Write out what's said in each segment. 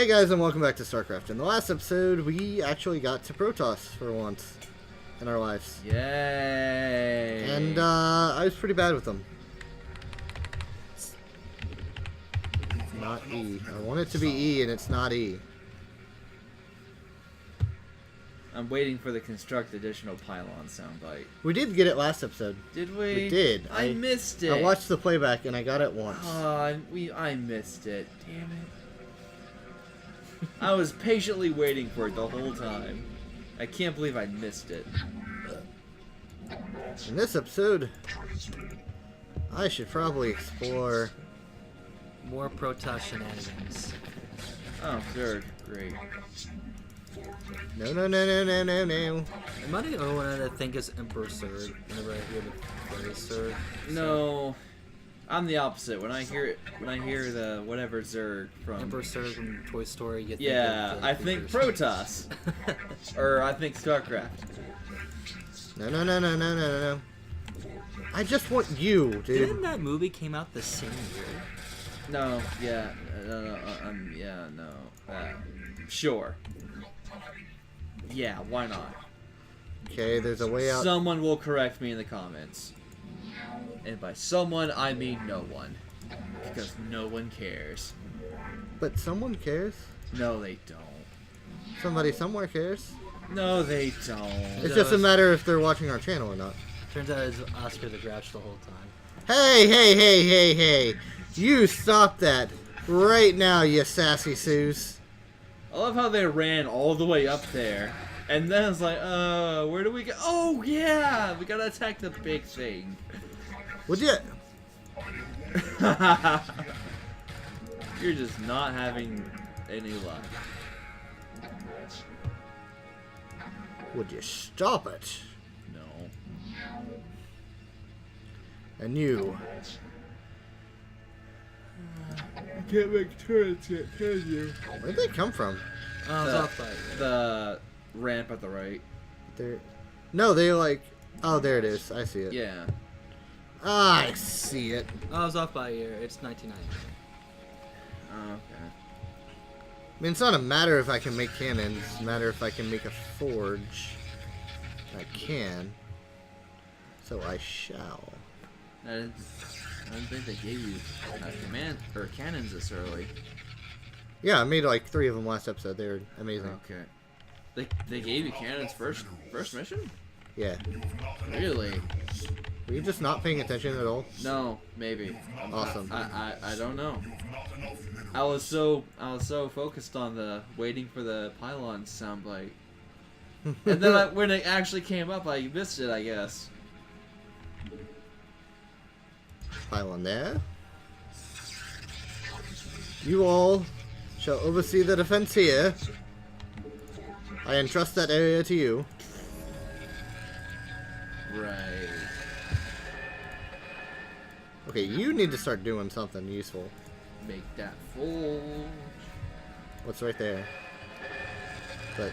Hey guys, and welcome back to Starcraft. In the last episode, we actually got to Protoss for once in our lives. Yay! And I was pretty bad with them. Not E. I want it to be E, and it's not E. I'm waiting for the construct additional pylon soundbite. We did get it last episode. Did we? We did. I missed it. I watched the playback, and I got it once. I missed it. Damn it. I was patiently waiting for it the whole time. I can't believe I missed it. In this episode, I should probably explore more Protoss shenanigans. Oh, third. Great. No. Am I the only one that think is Emperor Surge whenever I hear the phrase Surge? No. I'm the opposite. When I hear the whatever Zerg from Emperor Surge from Toy Story, you think I think Protoss. Or I think Starcraft. No. I just want you, dude. Didn't that movie came out the same year? No, yeah, sure. Yeah, why not? Okay, there's a way out. Someone will correct me in the comments. And by someone, I mean no one. Because no one cares. But someone cares. No, they don't. Somebody somewhere cares. No, they don't. It's just a matter if they're watching our channel or not. Turns out it's Oscar the Grouch the whole time. Hey! You stop that right now, you sassy Sues. I love how they ran all the way up there. And then it's like, where do we go? Oh, yeah! We gotta attack the big thing. Would you? You're just not having any luck. Would you stop it? No. And you? You can't make turrets yet, can you? Where'd they come from? The ramp at the right. No, they like. Oh, there it is. I see it. Yeah. I see it. I was off by a year. It's 1990. Oh, okay. I mean, it's not a matter if I can make cannons. It's a matter if I can make a forge. I can. So I shall. I don't think they gave you command or cannons this early. Yeah, I made like 3 of them last episode. They were amazing. Okay. They gave you cannons first mission? Yeah. Really? Were you just not paying attention at all? No, maybe. Awesome. I don't know. I was so focused on the waiting for the pylon soundbite, and then when it actually came up, I missed it. I guess. Pylon there. You all shall oversee the defense here. I entrust that area to you. Right. Okay, you need to start doing something useful. Make that full. What's right there? But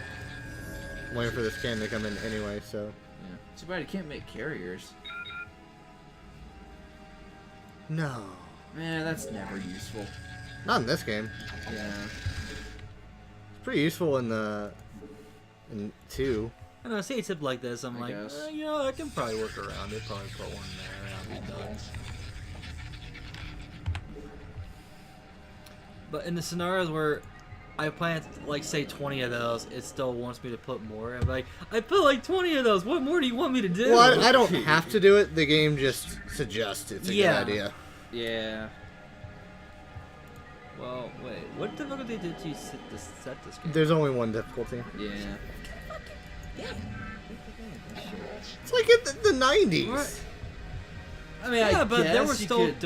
I'm waiting for this cannon to come in anyway, so. Yeah. Too bad you can't make carriers. No. Man, that's never useful. Not in this game. Yeah. It's pretty useful in 2. I know, see a tip like this, I'm I like, guess. you know, I can probably work around it. Probably put one there and I'll be done. But in the scenarios where I plant, like, say 20 of those, it still wants me to put more. I'm like, I put like 20 of those. What more do you want me to do? Well, I don't have to do it. The game just suggests it's a good idea. Yeah. Well, wait, what difficulty did you set this game? There's only one difficulty. Yeah. It's like in the 90s. What? I mean, Yeah, I but guess there were you still could-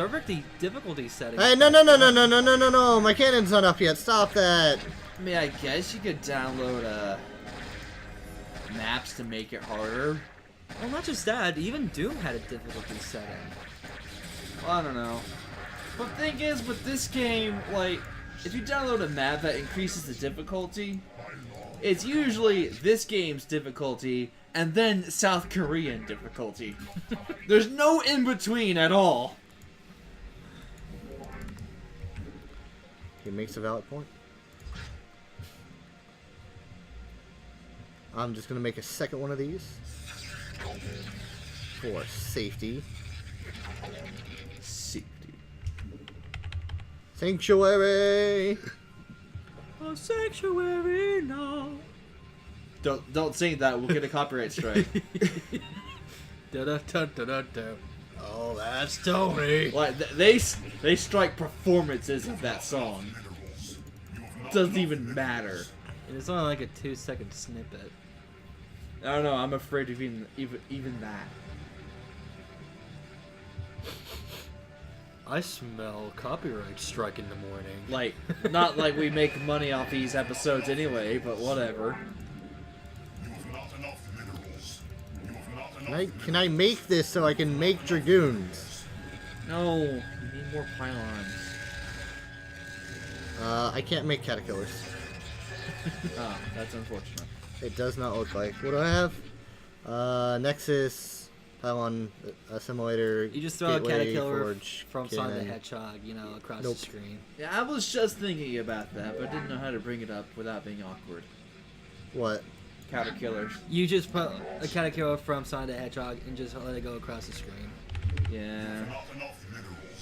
difficulty settings. Hey, no, my cannon's not up yet. Stop that. I mean, I guess you could download maps to make it harder. Well, not just that. Even Doom had a difficulty setting. Well, I don't know. But the thing is, with this game, like, if you download a map that increases the difficulty, it's usually this game's difficulty and then South Korean difficulty. There's no in-between at all. He makes a valid point. I'm just gonna make a second one of these for safety. Safety. Sanctuary. A sanctuary now. Don't sing that. We'll get a copyright strike. Da-da-da-da-da-da. Oh, that's Tony. Like they strike performances of that song. Doesn't even matter. And it's only like a 2-second snippet. I don't know. I'm afraid of even that. I smell copyright strike in the morning. Like, not like we make money off these episodes anyway, but whatever. Can I make this so I can make Dragoons? No, you need more pylons. I can't make Caterpillars. Oh, that's unfortunate. It does not look like. What do I have? Nexus, Pylon, Assimilator, You just throw Gateway, a caterpillar Forge, from Sonic the Cannon. Hedgehog, you know, across Nope. the screen. Yeah, I was just thinking about that, but I didn't know how to bring it up without being awkward. What? Caterpillars. You just put a caterpillar from Sonic the Hedgehog and just let it go across the screen. Yeah.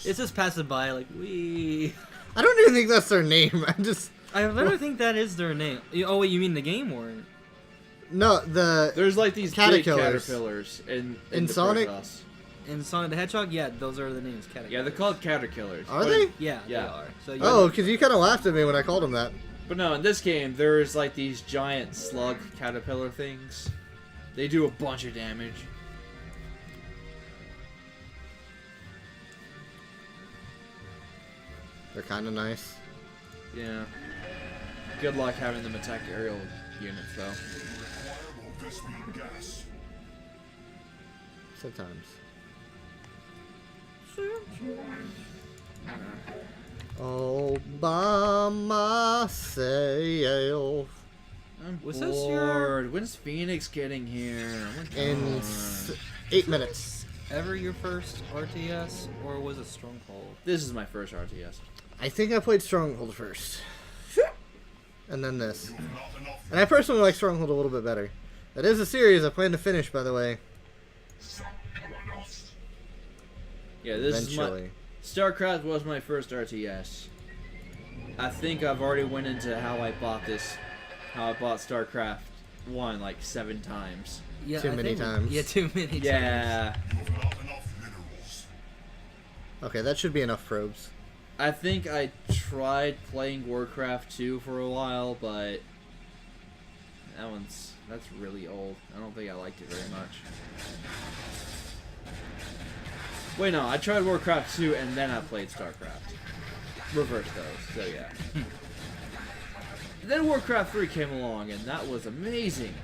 It's just passing by like, wee. I don't even think that's their name. I just... I literally think that is their name. Oh wait, you mean the game or? No, the... There's like these big Caterpillars. caterpillars in In the Sonic? Protoss. In Sonic the Hedgehog, yeah, those are the names. Caterpillars. Yeah, they're called caterpillars. Are But- they? Yeah, Yeah. they are. So you Oh, because you kind of laughed at me when I called them that. But no, in this game, there's like these giant slug caterpillar things. They do a bunch of damage. They're kind of nice. Yeah. Good luck having them attack aerial units, though. Sometimes. All by myself. I'm Was bored. this your- When's Phoenix getting here? Oh my In God. 8 minutes. ever your first RTS or was it Stronghold? This is my first RTS. I think I played Stronghold first. And then this. And I personally like Stronghold a little bit better. That is a series I plan to finish, by the way. Yeah, this is my... Eventually. Starcraft was my first RTS. I think I've already went into how I bought Starcraft 1 like 7 times. Yeah, Too many times. Yeah, too many times. Yeah. Okay, that should be enough probes. I think I tried playing Warcraft 2 for a while, but that's really old. I don't think I liked it very much. Wait, no, I tried Warcraft 2 and then I played Starcraft. Reverse those, so yeah. Then Warcraft 3 came along and that was amazing.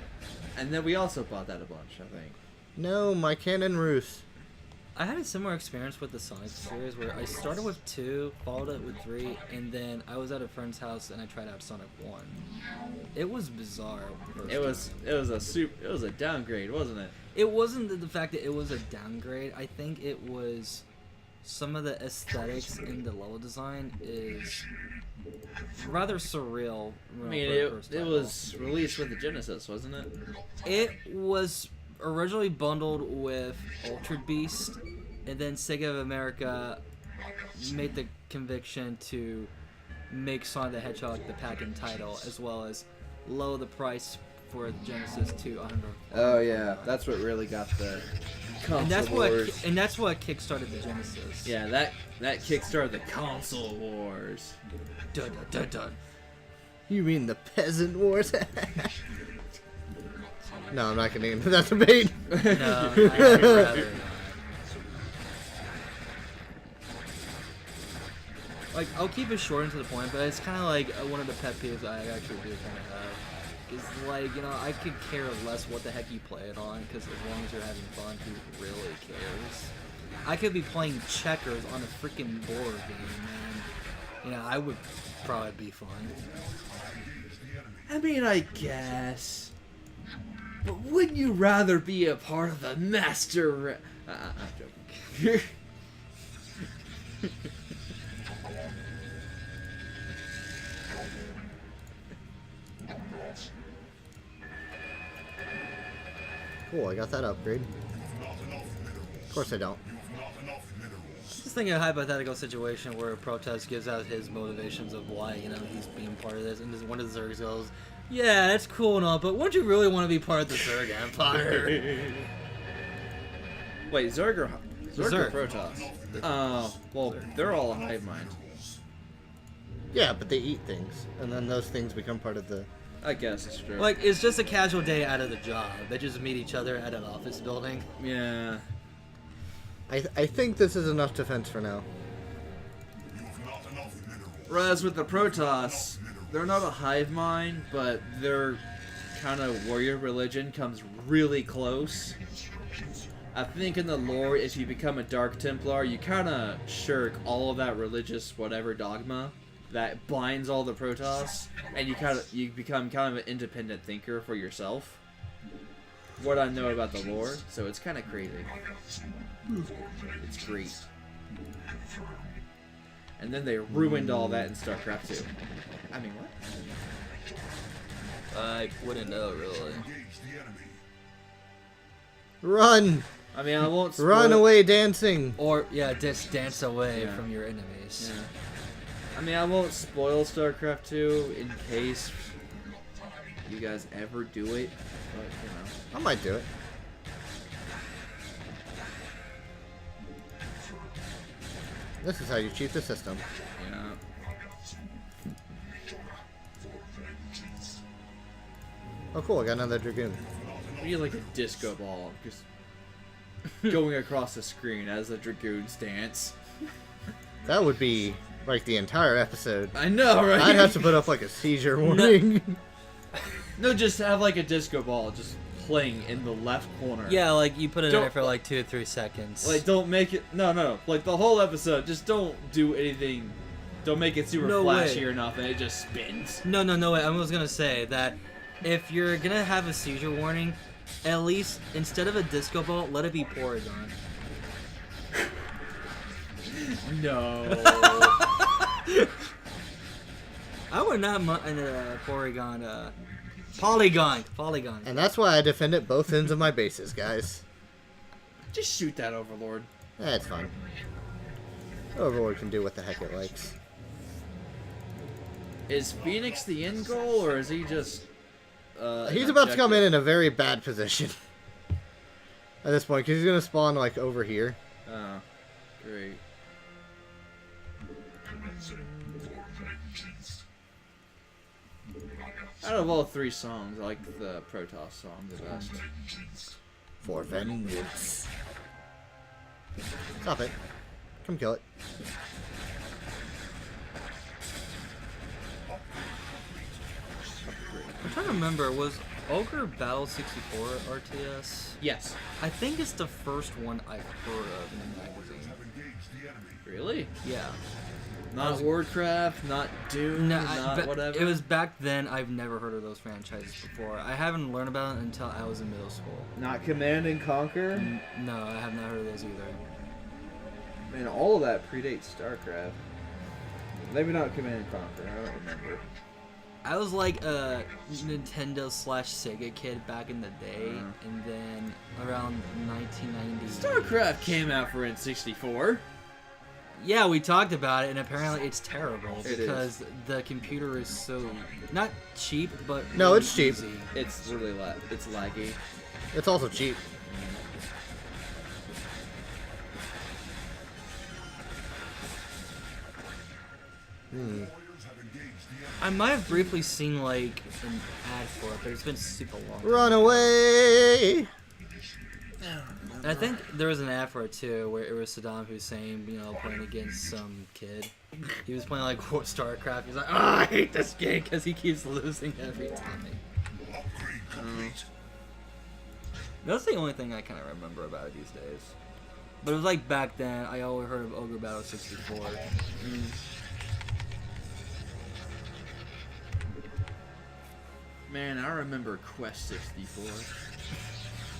And then we also bought that a bunch, I think. No, my cannon roost. I had a similar experience with the Sonic series where I started with 2, followed it with 3, and then I was at a friend's house and I tried out Sonic 1. It was bizarre. It was a downgrade, wasn't it? It wasn't the fact that it was a downgrade. I think it was some of the aesthetics in the level design is rather surreal. I mean, it was released with the Genesis, wasn't it? It was originally bundled with Ultra Beast, and then Sega of America made the conviction to make Sonic the Hedgehog the pack-in title, as well as lower the price for the Genesis to 100. Oh yeah, that's what really got the console And that's wars. what kickstarted the Genesis. Yeah, that kickstarted the console wars. Dun, dun, dun. You mean the peasant wars? No, I'm not getting into that debate. No, I'd rather not. Like, I'll keep it short and to the point, but it's kind of like one of the pet peeves I actually do kind of have. Is like, you know, I could care less what the heck you play it on, because as long as you're having fun, who really cares? I could be playing checkers on a freaking board game, man. You know, I would probably be fun. I mean, I guess. But wouldn't you rather be a part of the master? I'm joking. Cool, I got that upgrade. Of course I don't. Just thinking a hypothetical situation where a protest gives out his motivations of why, you know, he's being part of this, and just one of the Zergs goes, "Yeah, that's cool and all, but wouldn't you really want to be part of the Zerg Empire?" Wait, Zerg or Zerg. Protoss? Well, they're all a hive mind. Yeah, but they eat things, and then those things become part of the... I guess it's true. Like, it's just a casual day out of the job. They just meet each other at an office building. yeah. I think this is enough defense for now. Whereas with the Protoss, they're not a hive mind, but their kind of warrior religion comes really close. I think in the lore, if you become a Dark Templar, you kind of shirk all of that religious whatever dogma that binds all the Protoss, and you become kind of an independent thinker for yourself. What I know about the lore, so it's kind of crazy. It's great. And then they ruined all that in Starcraft 2. I mean, what? I wouldn't know, really. Run! I mean, I won't spoil Run away dancing! Or, yeah, just dance away Yeah. from your enemies. Yeah. I mean, I won't spoil StarCraft 2 in case you guys ever do it, but, you know. I might do it. This is how you cheat the system. Yeah. Oh cool, I got another Dragoon. We need like a disco ball, just going across the screen as the Dragoons dance. That would be like the entire episode. I know, right? I'd have to put up like a seizure warning. No, just have like a disco ball just playing in the left corner. Yeah, like, you put it in Don't- there for like 2 to 3 seconds. Like, don't make it... No. Like, the whole episode, just don't do anything... Don't make it super No flashy way. or nothing. It just spins. No, wait. I was gonna say that if you're gonna have a seizure warning, at least instead of a disco ball, let it be Porygon. No. I would not mind Porygon. Polygon. And that's why I defend at both ends of my bases, guys. Just shoot that Overlord. That's fine. Overlord can do what the heck it likes. Is Phoenix the end goal, or is he just... He's about to come in a very bad position. At this point, because he's going to spawn like over here. Oh, great. Out of all 3 songs, I like the Protoss song the best. For vengeance. Stop it. Come kill it. I'm trying to remember, was Ogre Battle 64 RTS? Yes. I think it's the first one I've heard of in the magazine. Really? Yeah. Not Warcraft, not Doom, No, not whatever? It was back then. I've never heard of those franchises before. I haven't learned about it until I was in middle school. Not Command and Conquer? No, I have not heard of those either. Man, all of that predates StarCraft. Maybe not Command and Conquer, I don't remember. I was like a Nintendo/Sega kid back in the day, and then around 1990. StarCraft came out for N64. Yeah, we talked about it, and apparently it's terrible It because the computer is so not cheap, but No, really it's cheap. easy. It's really it's laggy. It's also cheap. I might have briefly seen like an ad for it, but it's been super long. Run away! And I think there was an ad for it too, where it was Saddam Hussein, you know, playing against some kid. He was playing like StarCraft. He's like, I hate this game because he keeps losing every time. That's the only thing I kind of remember about it these days. But it was like back then, I always heard of Ogre Battle 64. Man, I remember Quest 64.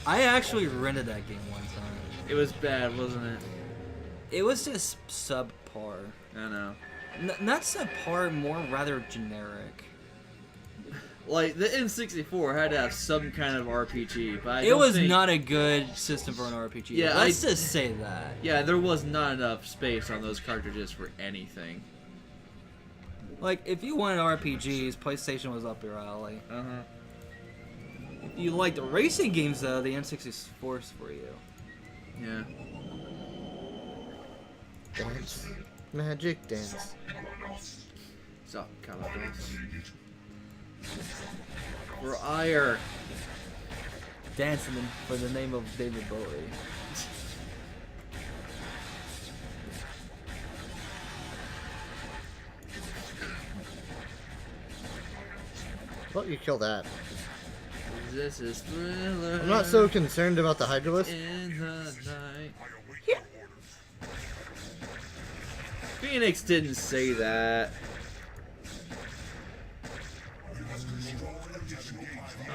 I actually rented that game one time. It was bad, wasn't it? It was just subpar. I know. Not subpar, more rather generic. Like, the N64 had to have some kind of RPG, but It was not a good system for an RPG. Yeah, Let's just say that. Yeah, there was not enough space on those cartridges for anything. Like, if you wanted RPGs, PlayStation was up your alley. Uh-huh. If you like the racing games, though, the N64 is for you. Yeah. Dance. Magic dance. So, Calados. For ire. Dancing for the name of David Bowie. Well, you kill that. This is Thriller. I'm not so concerned about the Hydralisk. In the night. Phoenix didn't say that.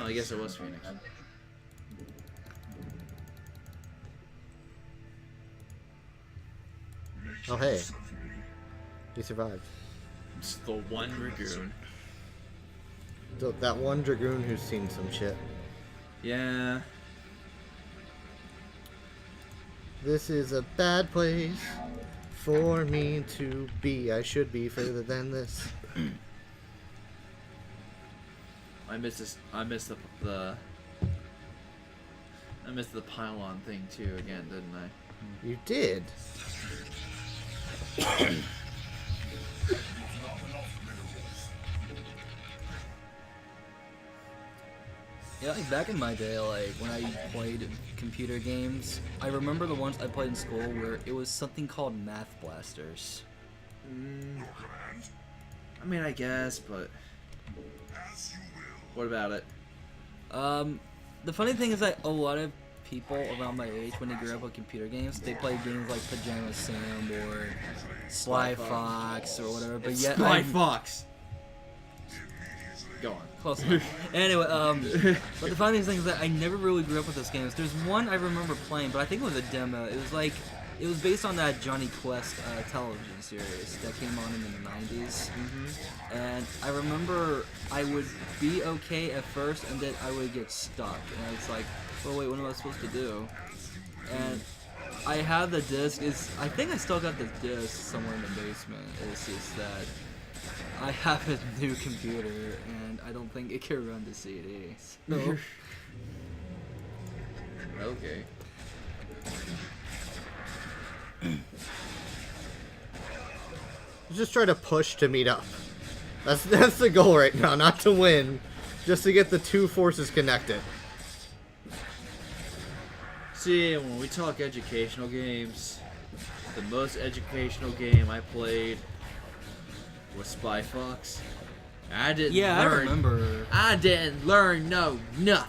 Oh, I guess it was Phoenix. Oh, hey. You survived. It's the one Dragoon. That one Dragoon who's seen some shit. Yeah. This is a bad place for me to be. I should be further than this. I missed this. I missed the pylon thing too again, didn't I? You did. Yeah, like back in my day, like when I played computer games, I remember the ones I played in school where it was something called Math Blasters. I mean, I guess, but what about it? The funny thing is that a lot of people around my age, when they grew up with computer games, they played games like Pajama Sam or Sly Fox or whatever. But yet, Sly Fox. Go on. Close enough. Anyway, but the funny thing is that I never really grew up with those games. There's one I remember playing, but I think it was a demo. It was based on that Johnny Quest television series that came on in the 90s. Mm-hmm. And I remember I would be okay at first, and then I would get stuck. And it's like, well, wait, what am I supposed to do? And I have the disc. I think I still got the disc somewhere in the basement. It's just that I have a new computer, and I don't think it can run the CD. So. Okay. Just try to push to meet up. That's the goal right now, not to win, just to get the two forces connected. See, when we talk educational games, the most educational game I played was Spy Fox. I didn't learn. I remember. I didn't learn nothing.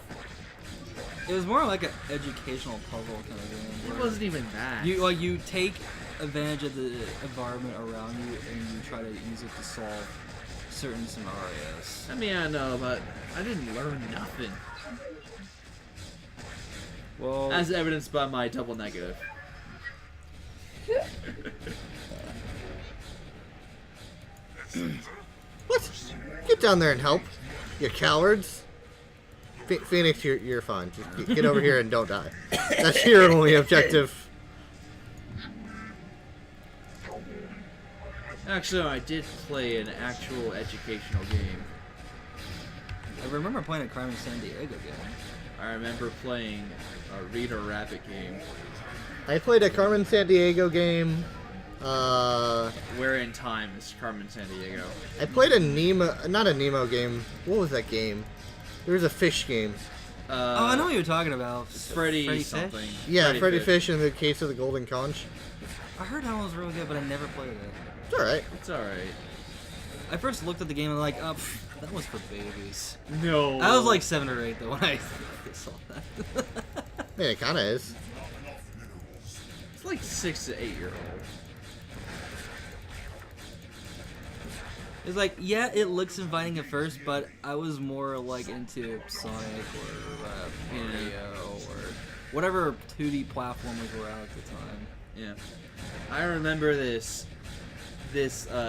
It was more like an educational puzzle kind of game. It wasn't even that. You take advantage of the environment around you and you try to use it to solve certain scenarios. I mean, I know, but I didn't learn nothing. Well, as evidenced by my double negative. What? Get down there and help, you cowards. Phoenix, you're fine. Just get over here and don't die. That's your only objective. Actually, I did play an actual educational game. I remember playing a Crime in San Diego game. I remember playing a Rita Rabbit game. I played a Carmen Sandiego game. Where in Time is Carmen Sandiego? I played a Nemo, not a Nemo game. What was that game? There was a fish game. Oh, I know what you're talking about. Freddy something. Fish? Yeah, Freddy Fish in the Case of the Golden Conch. I heard that one was really good, but I never played it. It's alright. It's alright. I first looked at the game and like, oh, that was for babies. No. I was like 7 or 8 though when I saw that. I mean, it kind of is. It's like 6 to 8 year old. It's like, yeah, it looks inviting at first, but I was more like into Sonic or Mario or whatever 2D platformers were out at the time. Yeah. I remember this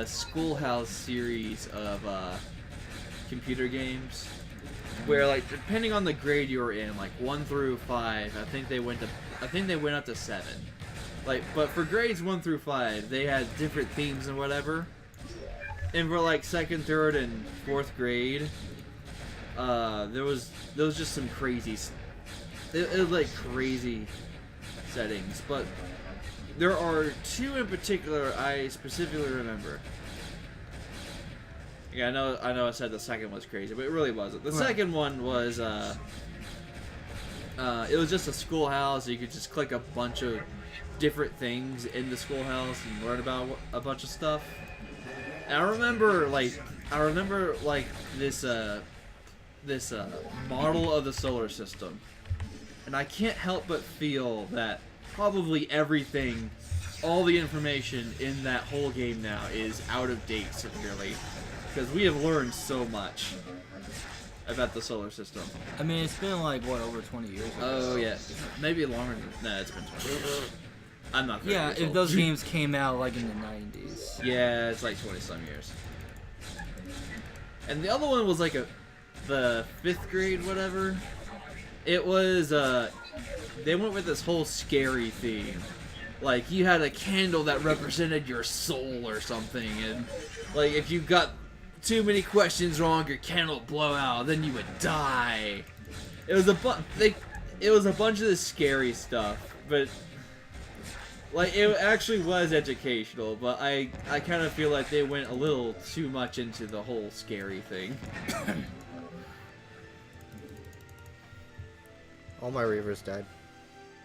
Schoolhouse series of computer games, where like depending on the grade you were in, like 1 through 5, I think they went up to 7. Like, but for grades 1 through 5, they had different themes and whatever. And for like 2nd, 3rd, and 4th grade, there was just some crazy. It was like crazy settings, but there are 2 in particular I specifically remember. Yeah, I know I said the second was crazy, but it really wasn't. The second one was it was just a schoolhouse. You could just click a bunch of different things in the schoolhouse and learn about a bunch of stuff. And I remember this model of the solar system, and I can't help but feel that probably everything, all the information in that whole game now is out of date severely, because we have learned so much about the solar system. I mean, it's been like, what, over 20 years ago? Oh, yeah. Maybe longer than... Nah, it's been 20 years. I'm not 30 Yeah, years if old. those games came out, like, in the 90s. Yeah, it's like 20-some years. And the other one was like the 5th grade, whatever. It was, they went with this whole scary theme. Like, you had a candle that represented your soul or something, and, like, if you got too many questions wrong, your candle would blow out, then you would die. It was a bunch of this scary stuff, but like it actually was educational. But I kind of feel like they went a little too much into the whole scary thing. All my Reavers died.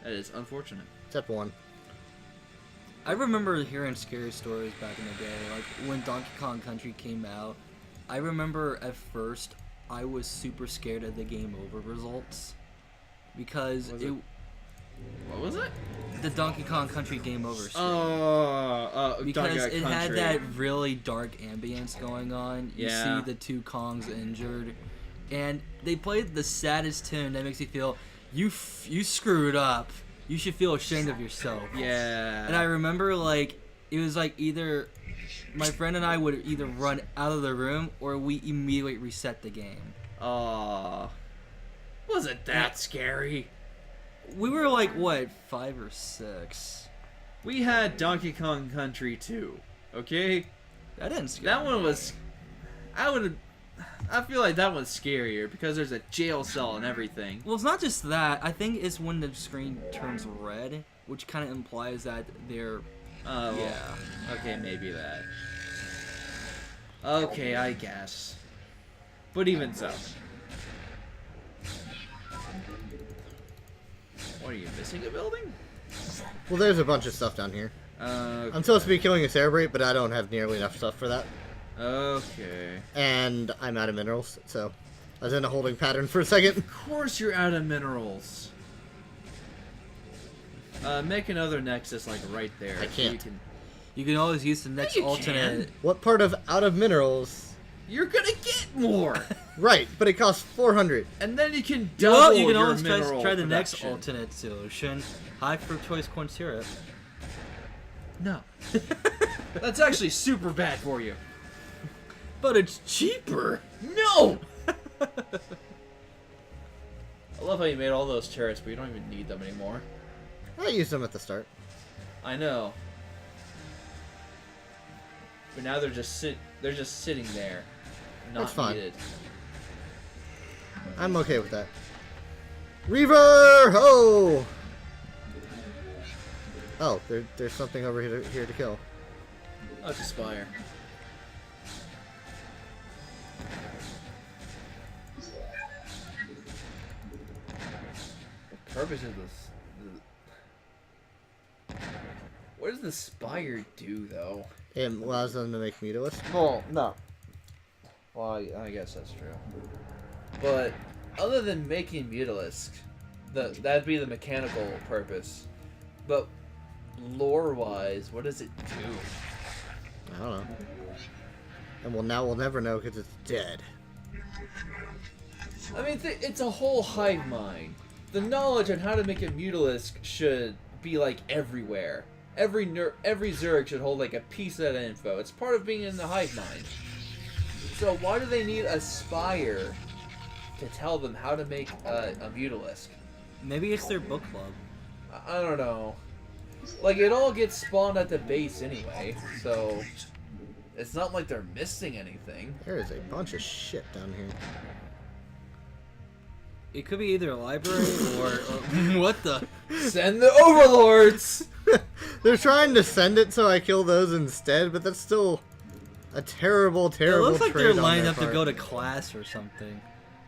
That is unfortunate. Except one. I remember hearing scary stories back in the day, like when Donkey Kong Country came out. I remember at first I was super scared of the game over results because What was it? The Donkey Kong Country game over screen. Donkey Because Kong it had Country. that really dark ambience going on. You Yeah. see the 2 Kongs injured, and they played the saddest tune that makes you feel you screwed up. You should feel ashamed of yourself. Yeah. And I remember, like, it was like either my friend and I would either run out of the room or we immediately reset the game. Aw. Wasn't that scary? We were like, what, 5 or 6? We had Donkey Kong Country 2, okay? That didn't scare That me. one was... I feel like that one's scarier because there's a jail cell and everything. Well, it's not just that. I think it's when the screen turns red, which kind of implies that they're... Oh, yeah. Okay, maybe that. Okay, I guess. But even so. What, are you missing a building? Well, there's a bunch of stuff down here. Okay. I'm supposed to be killing a Cerebrate, but I don't have nearly enough stuff for that. Okay. And I'm out of minerals, so I was in a holding pattern for a second. Of course you're out of minerals. Make another nexus, like, right there. I so can't. You can always use the next you alternate. can. What part of out of minerals? You're gonna get more! Right, but it costs 400. And then you can double Well, you can your always mineral try the next production. alternate solution. High fructose corn syrup. No. That's actually super bad for you. But it's cheaper. No! I love how you made all those turrets, but you don't even need them anymore. I used them at the start. I know. But now they're just sitting there. Not That's fine. needed. I'm okay with that. Reaver! Ho! Oh, there's something over here to kill. Oh, it's a spire. The purpose of this... What does the spire do, though? It allows them to make Mutalisks. Well, no. Well, I guess that's true. But other than making Mutalisk, that'd be the mechanical purpose. But lore-wise, what does it do? I don't know. And now we'll never know because it's dead. I mean, it's a whole hive mind. The knowledge on how to make a Mutalisk should be like everywhere. Every Zerg should hold like a piece of that info. It's part of being in the hive mind. So why do they need a spire to tell them how to make a Mutalisk? Maybe it's their book club. I don't know. Like, it all gets spawned at the base anyway, so it's not like they're missing anything. There is a bunch of shit down here. It could be either a library or what the? Send the overlords. They're trying to send it so I kill those instead, but that's still a terrible, terrible. It looks like trade they're on lined their up to part. go to class or something.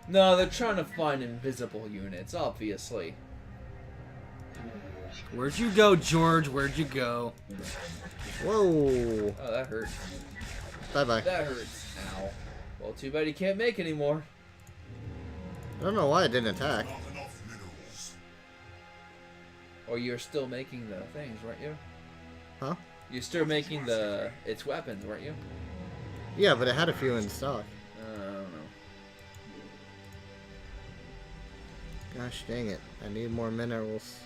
No, they're trying to find invisible units, obviously. Where'd you go, George? Where'd you go? Whoa! Oh, that hurt. Bye bye. That hurts. Ow. Well, too bad he can't make anymore. I don't know why it didn't attack. Or you're still making the things, weren't you? Huh? You're still making its weapons, weren't you? Yeah, but it had a few in stock. I don't know. Gosh dang it! I need more minerals.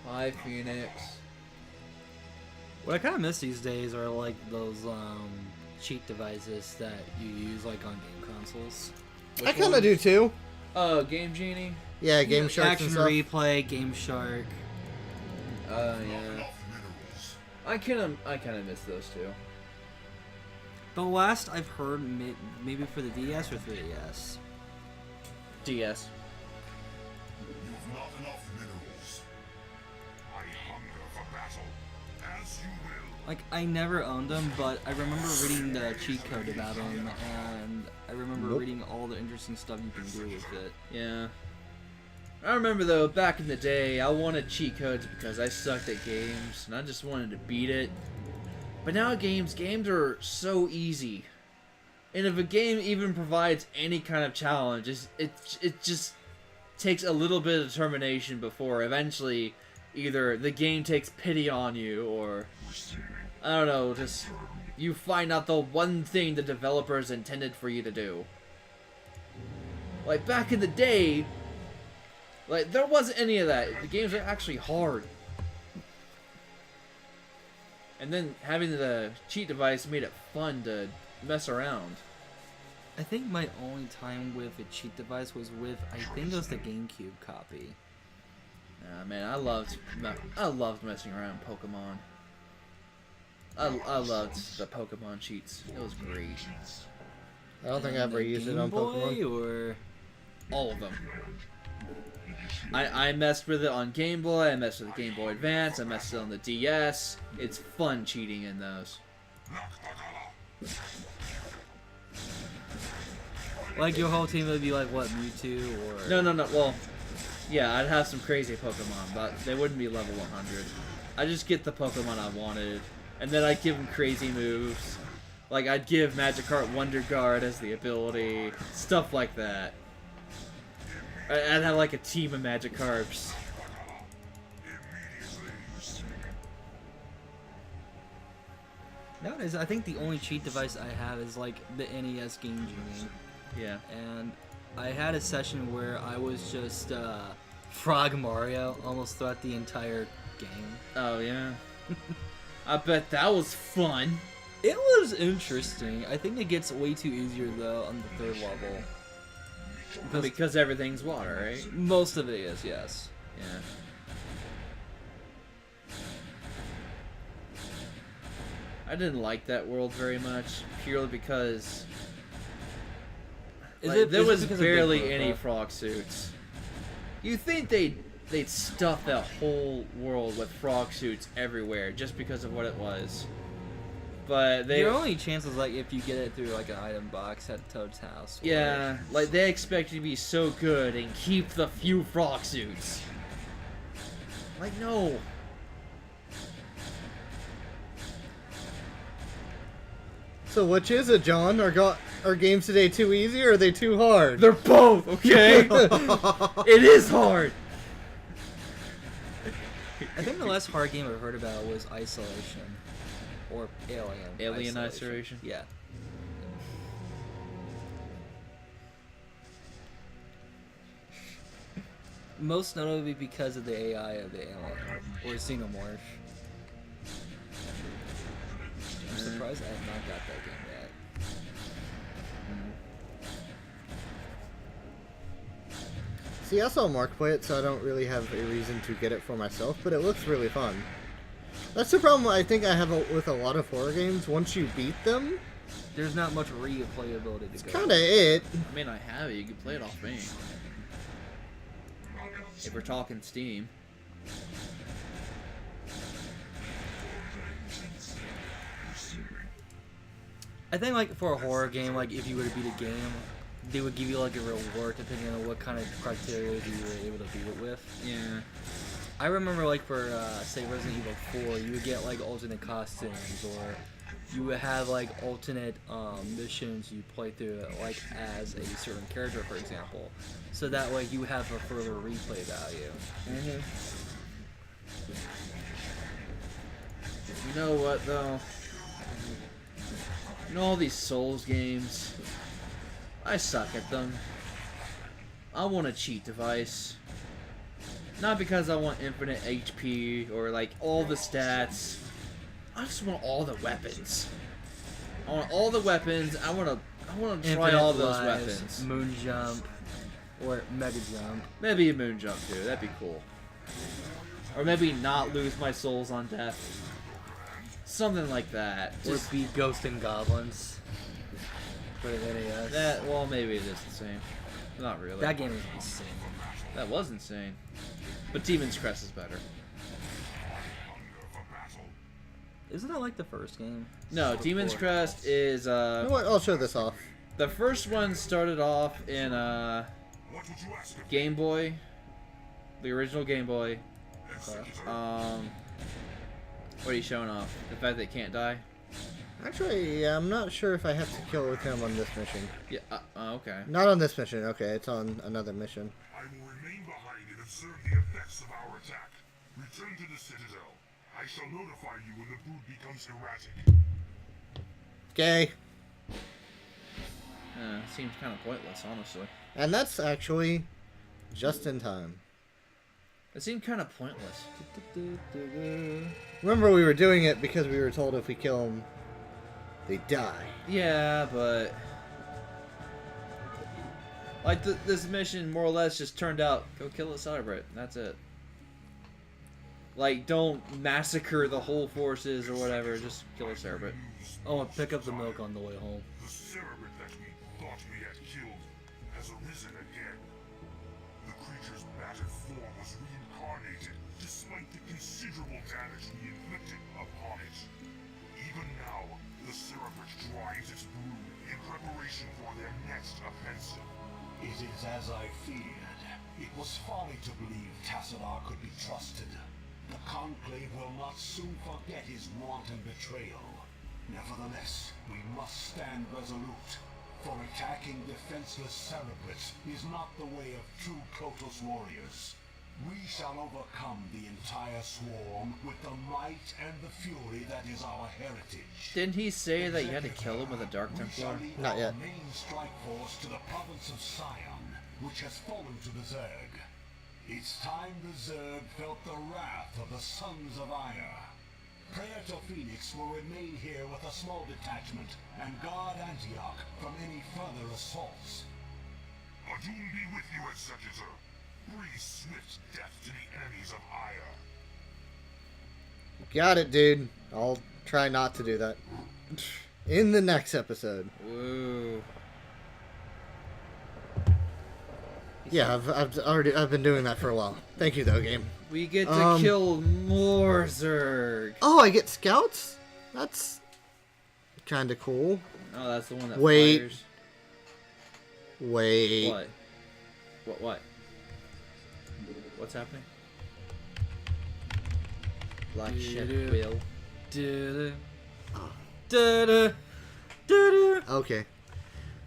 Hi, Phoenix. What I kind of miss these days are like those cheat devices that you use like on game consoles. I kind of do too. Game Genie? Yeah, Game Shark Action and stuff. Replay, Game Shark. Yeah. I kind of miss those two. The last I've heard, maybe for the DS or 3DS. DS. You've not enough minerals. I hunger for battle, as you will. Like, I never owned them, but I remember reading the cheat code about them, and I remember reading all the interesting stuff you can do with it. Yeah. I remember though, back in the day, I wanted cheat codes because I sucked at games, and I just wanted to beat it. But now games are so easy. And if a game even provides any kind of challenge, it just takes a little bit of determination before eventually either the game takes pity on you or, I don't know, just you find out the one thing the developers intended for you to do. Like back in the day, like there wasn't any of that. The games are actually hard. And then having the cheat device made it fun to mess around. I think my only time with a cheat device was with, I think it was the GameCube copy. Man, I loved messing around with Pokemon. I loved the Pokemon cheats. It was great. I don't think I ever The used it Game on Boy, Pokemon. or All of them. I messed with it on Game Boy, I messed with the Game Boy Advance, I messed with it on the DS. It's fun cheating in those. like your whole team would be like what, Mewtwo or No. Well, yeah, I'd have some crazy Pokemon, but they wouldn't be level 100. I just get the Pokemon I wanted, and then I'd give them crazy moves. Like I'd give Magikarp Wonder Guard as the ability, stuff like that. I'd have like a team of Magikarps. Nowadays, I think the only cheat device I have is like the NES Game Genie. Yeah. And I had a session where I was just Frog Mario almost throughout the entire game. Oh yeah. I bet that was fun. It was interesting. I think it gets way too easier though on the third level. Because everything's water, right? Most of it is, yes. Yeah. I didn't like that world very much, purely because there was barely any frog suits. You think they'd stuff that whole world with frog suits everywhere just because of what it was. But they... Your only chance is like if you get it through like an item box at Toad's house. Yeah, like they expect you to be so good and keep the few frog suits. Like, no. So which is it, John? Are games today too easy or are they too hard? They're both, okay? It is hard. I think the last hard game I heard about was Isolation. Or Alien Isolation? Yeah. Most notably because of the AI of the alien or xenomorph. I'm surprised I have not got that game yet. See, I saw Mark play it, so I don't really have a reason to get it for myself, but it looks really fun. That's the problem I think I have with a lot of horror games. Once you beat them, There's not much replayability to go. kind of it. I mean, I have it. You can play it off me. If we're talking Steam. I think like for a horror game, like if you were to beat a game, they would give you like a reward depending on what kind of criteria you were able to beat it with. Yeah. I remember like for say Resident Evil 4, you would get like alternate costumes, or you would have like alternate missions you play through like as a certain character, for example. So that way you have a further replay value. You know what, though? You know all these Souls games? I suck at them. I want a cheat device. Not because I want infinite HP or like all the stats. I just want all the weapons. I want all the weapons. I want to try Infinite all those lives, weapons. Moon jump, or mega jump. Maybe a moon jump too. That'd be cool. Or maybe not lose my souls on death. Something like that. Or beat Ghost and Goblins for the NES. That, well, maybe it is the same. Not really. That game is insane. That was insane. But Demon's Crest is better. Isn't that like the first game? No, Demon's Crest is You know what? I'll show this off. the first one started off in Game Boy, the original Game Boy. What are you showing off? The fact that it can't die? Actually, yeah, I'm not sure if I have to kill with him on this mission. Yeah. Okay. Not on this mission. Okay, it's on another mission. I will remain behind and observe the effects of our attack. Return to the Citadel. I shall notify you when the brood becomes erratic. Okay. Seems kind of pointless, honestly. And that's actually just in time. It seemed kind of pointless. Remember, we were doing it because we were told if we kill them, they die. Yeah, but like this mission more or less just turned out go kill it, celebrate. And that's it. Like, don't massacre the whole forces or whatever. Just kill it, celebrate. Oh, and pick up the milk on the way home. The cerebrate that we thought we had killed has arisen again. The creature's battered form was reincarnated despite the considerable damage we inflicted upon it. Even now, the cerebrate drives its brood in preparation for their next offensive. It is as I feared. It was folly to believe Tassadar could be trusted. The Conclave will not soon forget his wanton betrayal. Nevertheless, we must stand resolute, for attacking defenseless cerebrates is not the way of true Protoss warriors. We shall overcome the entire swarm with the might and the fury that is our heritage. Didn't he say that you had to kill him with a Dark We shall Templar? lead Not our yet. main strike force to the province of Sion, which has fallen to the Zerg. It's time the Zerg felt the wrath of the Sons of Ire. Praetor Phoenix will remain here with a small detachment and guard Antioch from any further assaults. Adun be with you, Executor. Bring swift death to the enemies of Ire. Got it, dude. I'll try not to do that. In the next episode. Woo. Yeah, I've been doing that for a while. Thank you, though, game. We get to kill more Zerg. Oh, I get scouts? That's kind of cool. Oh, that's the one that Wait. fires. Wait. What? What? What's happening? Black ship wheel. Okay.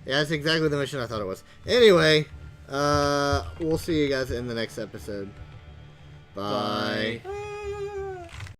Yeah, that's exactly the mission I thought it was. Anyway, we'll see you guys in the next episode. Bye. Bye.